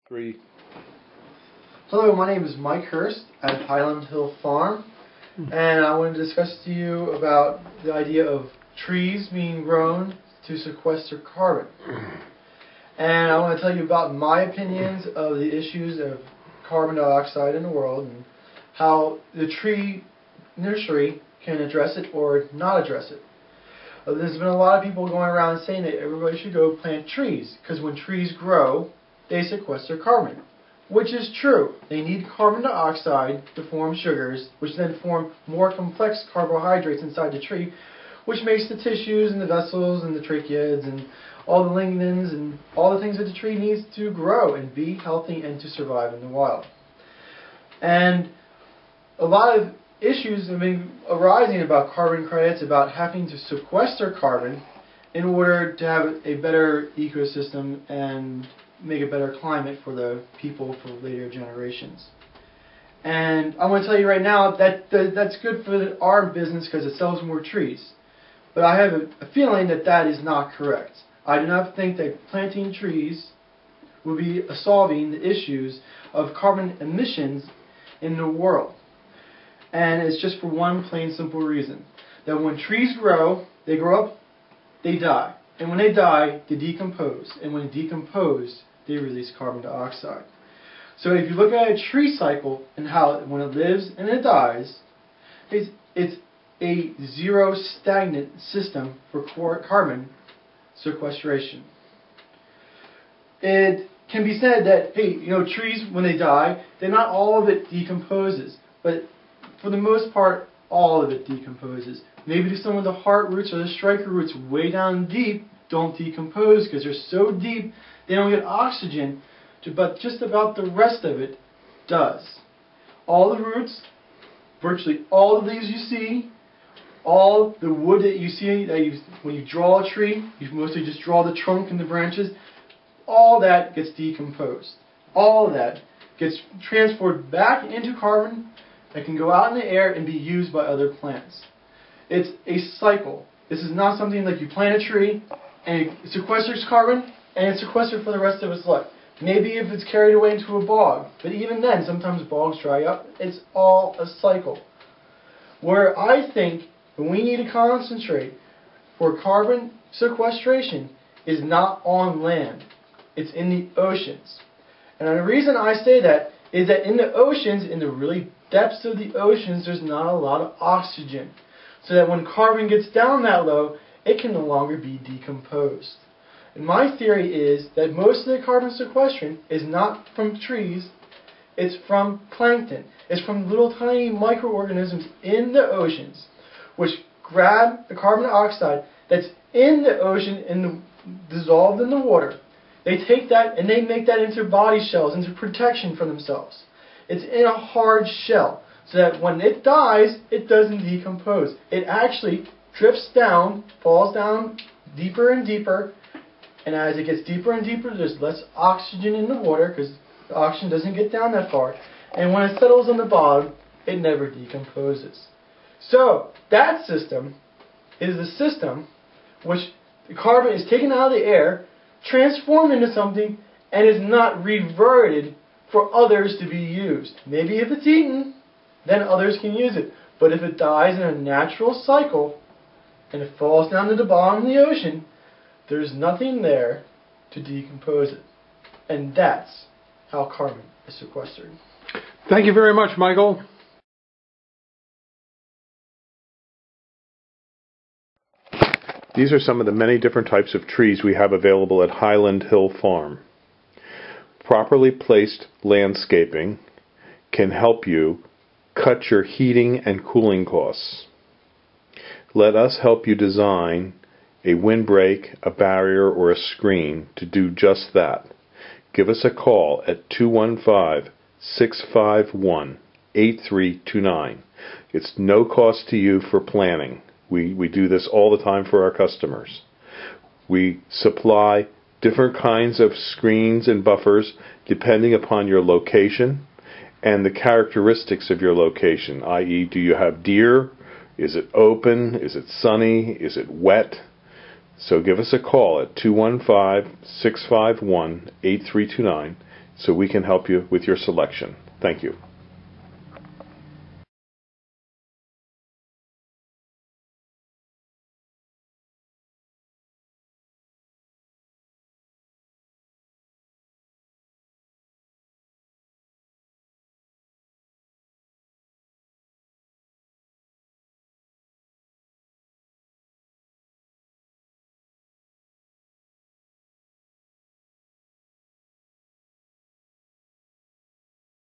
3. Hello, my name is Mike Hirst at Highland Hill Farm, and I want to discuss to you about the idea of trees being grown to sequester carbon. And I want to tell you about my opinions of the issues of carbon dioxide in the world and how the tree nursery can address it or not address it. There's been a lot of people going around saying that everybody should go plant trees because when trees grow, they sequester carbon, which is true. They need carbon dioxide to form sugars, which then form more complex carbohydrates inside the tree, which makes the tissues and the vessels and the tracheids and all the lignins and all the things that the tree needs to grow and be healthy and to survive in the wild. And a lot of issues have been arising about carbon credits, about having to sequester carbon in order to have a better ecosystem and make a better climate for the people for later generations. And I want to tell you right now that that's good for our business because it sells more trees. But I have a feeling that that is not correct. I do not think that planting trees will be solving the issues of carbon emissions in the world. And it's just for one plain simple reason. That when trees grow, they grow up, they die. And when they die, they decompose. And when they decompose, they release carbon dioxide. So if you look at a tree cycle and how when it lives and it dies, it's a zero stagnant system for carbon sequestration. It can be said that, hey, trees, when they die, then not all of it decomposes. But for the most part, all of it decomposes. Maybe some of the heart roots or the striker roots way down deep don't decompose because they're so deep they don't get oxygen, but just about the rest of it does. All the roots, virtually all the leaves you see, all the wood that you see, when you draw a tree, you mostly just draw the trunk and the branches, all that gets decomposed. All of that gets transferred back into carbon that can go out in the air and be used by other plants. It's a cycle. This is not something like you plant a tree and it sequesters carbon and it's sequestered for the rest of its life. Maybe if it's carried away into a bog, but even then sometimes bogs dry up. It's all a cycle. Where I think we need to concentrate for carbon sequestration is not on land. It's in the oceans. And the reason I say that is that in the oceans, in the really depths of the oceans, there's not a lot of oxygen. So that when carbon gets down that low, it can no longer be decomposed. And my theory is that most of the carbon sequestration is not from trees, it's from plankton. It's from little tiny microorganisms in the oceans, which grab the carbon dioxide that's in the ocean and dissolved in the water. They take that and they make that into body shells, into protection for themselves. It's in a hard shell, so that when it dies, it doesn't decompose. It actually drifts down, falls down deeper and deeper, and as it gets deeper and deeper, there's less oxygen in the water, because the oxygen doesn't get down that far. And when it settles on the bottom, it never decomposes. So, that system is the system which the carbon is taken out of the air, transformed into something, and is not reverted for others to be used. Maybe if it's eaten, then others can use it. But if it dies in a natural cycle, and it falls down to the bottom of the ocean, there's nothing there to decompose it. And that's how carbon is sequestered. Thank you very much, Michael. These are some of the many different types of trees we have available at Highland Hill Farm. Properly placed landscaping can help you cut your heating and cooling costs. Let us help you design a windbreak, a barrier, or a screen to do just that. Give us a call at 215-651-8329. It's no cost to you for planning. We do this all the time for our customers. We supply different kinds of screens and buffers depending upon your location and the characteristics of your location, i.e., do you have deer? Is it open? Is it sunny? Is it wet? So give us a call at 215-651-8329. so we can help you with your selection. Thank you.